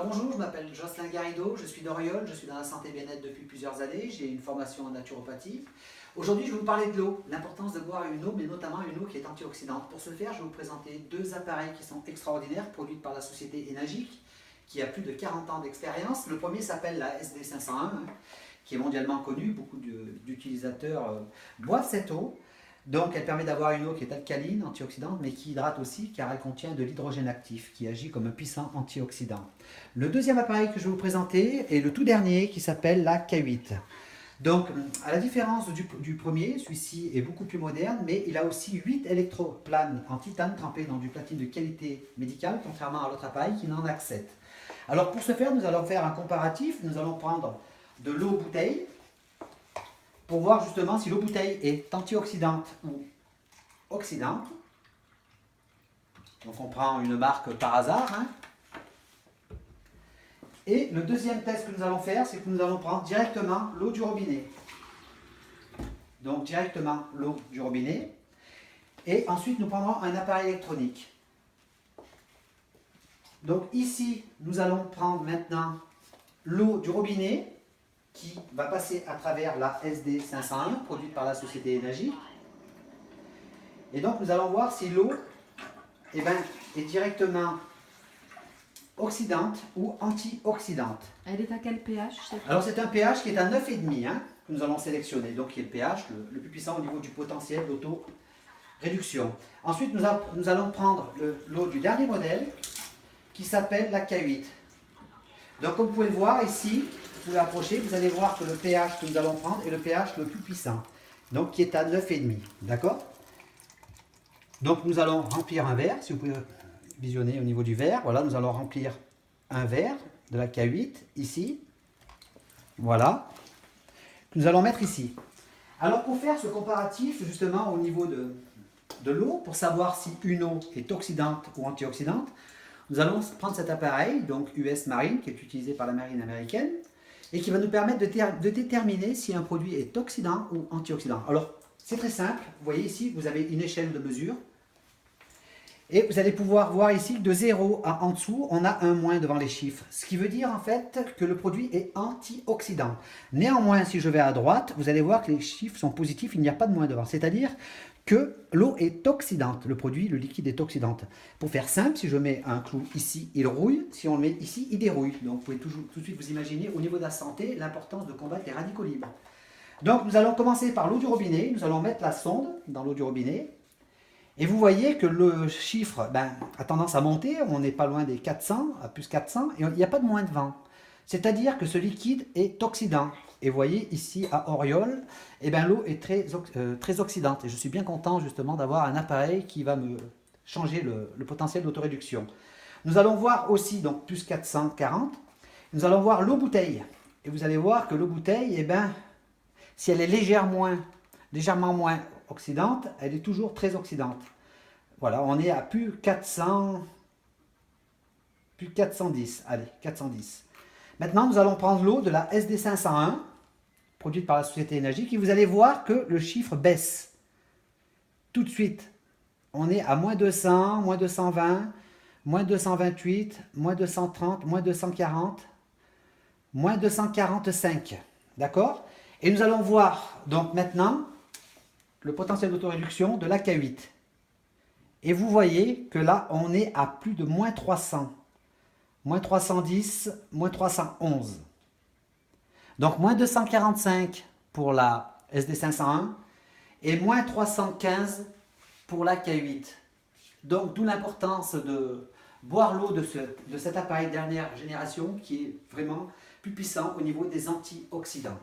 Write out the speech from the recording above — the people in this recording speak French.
Alors bonjour, je m'appelle Jocelyn Garrido, je suis d'Oriol, je suis dans la santé bien-être depuis plusieurs années, j'ai une formation en naturopathie. Aujourd'hui, je vais vous parler de l'eau, l'importance de boire une eau, mais notamment une eau qui est antioxydante. Pour ce faire, je vais vous présenter deux appareils qui sont extraordinaires, produits par la société Enagic, qui a plus de 40 ans d'expérience. Le premier s'appelle la SD501, qui est mondialement connue, beaucoup d'utilisateurs boivent cette eau. Donc elle permet d'avoir une eau qui est alcaline, antioxydante, mais qui hydrate aussi car elle contient de l'hydrogène actif qui agit comme un puissant antioxydant. Le deuxième appareil que je vais vous présenter est le tout dernier qui s'appelle la K8. Donc à la différence du premier, celui-ci est beaucoup plus moderne, mais il a aussi 8 électroplanes en titane trempés dans du platine de qualité médicale, contrairement à l'autre appareil qui n'en a que 7. Alors pour ce faire, nous allons faire un comparatif, nous allons prendre de l'eau bouteille, pour voir justement si l'eau bouteille est antioxydante ou oxydante. Donc on prend une marque par hasard. Et le deuxième test que nous allons faire, c'est que nous allons prendre directement l'eau du robinet. Donc directement l'eau du robinet. Et ensuite nous prendrons un appareil électronique. Donc ici, nous allons prendre maintenant l'eau du robinet qui va passer à travers la SD501, produite par la société Enagic. Et donc nous allons voir si l'eau est directement oxydante ou antioxydante. Elle est à quel pH? Alors c'est un pH qui est à 9,5 que nous allons sélectionner, donc qui est le pH le plus puissant au niveau du potentiel d'auto-réduction. Ensuite nous allons prendre l'eau du dernier modèle qui s'appelle la K8. Donc comme vous pouvez le voir ici, vous pouvez approcher, vous allez voir que le pH que nous allons prendre est le pH le plus puissant, donc qui est à 9,5. D'accord? Donc nous allons remplir un verre, si vous pouvez visionner au niveau du verre. Voilà, nous allons remplir un verre de la K8 ici. Voilà. Nous allons mettre ici. Alors pour faire ce comparatif justement au niveau de l'eau, pour savoir si une eau est oxydante ou antioxydante, nous allons prendre cet appareil, donc US Marine, qui est utilisé par la marine américaine, et qui va nous permettre de déterminer si un produit est oxydant ou antioxydant. Alors, c'est très simple. Vous voyez ici, vous avez une échelle de mesure. Et vous allez pouvoir voir ici que de 0 à en dessous, on a un moins devant les chiffres. Ce qui veut dire en fait que le produit est antioxydant. Néanmoins, si je vais à droite, vous allez voir que les chiffres sont positifs, il n'y a pas de moins devant. C'est-à-dire que l'eau est oxydante, le produit, le liquide est oxydante. Pour faire simple, si je mets un clou ici, il rouille, si on le met ici, il dérouille. Donc vous pouvez tout de suite vous imaginer au niveau de la santé l'importance de combattre les radicaux libres. Donc nous allons commencer par l'eau du robinet, nous allons mettre la sonde dans l'eau du robinet, et vous voyez que le chiffre a tendance à monter, on n'est pas loin des 400, à plus 400, et il n'y a pas de moins devant. C'est-à-dire que ce liquide est oxydant. Et vous voyez ici à Oriol, l'eau est très oxydante. Et je suis bien content justement d'avoir un appareil qui va me changer le potentiel d'autoréduction. Nous allons voir aussi, donc plus 440, nous allons voir l'eau bouteille. Et vous allez voir que l'eau bouteille, si elle est légèrement moins oxydante, elle est toujours très oxydante. Voilà, on est à plus 410. Allez, 410. Maintenant, nous allons prendre l'eau de la SD501, produite par la société Enagic, et vous allez voir que le chiffre baisse. Tout de suite, on est à moins 200, moins 220, moins 228, moins 230, moins 240, moins 245. D'accord? Et nous allons voir donc maintenant le potentiel d'autoréduction de la K8. Et vous voyez que là, on est à plus de moins 300. Moins 310, moins 311. Donc moins 245 pour la SD501 et moins 315 pour la K8. Donc d'où l'importance de boire l'eau de cet appareil dernière génération qui est vraiment plus puissant au niveau des antioxydants.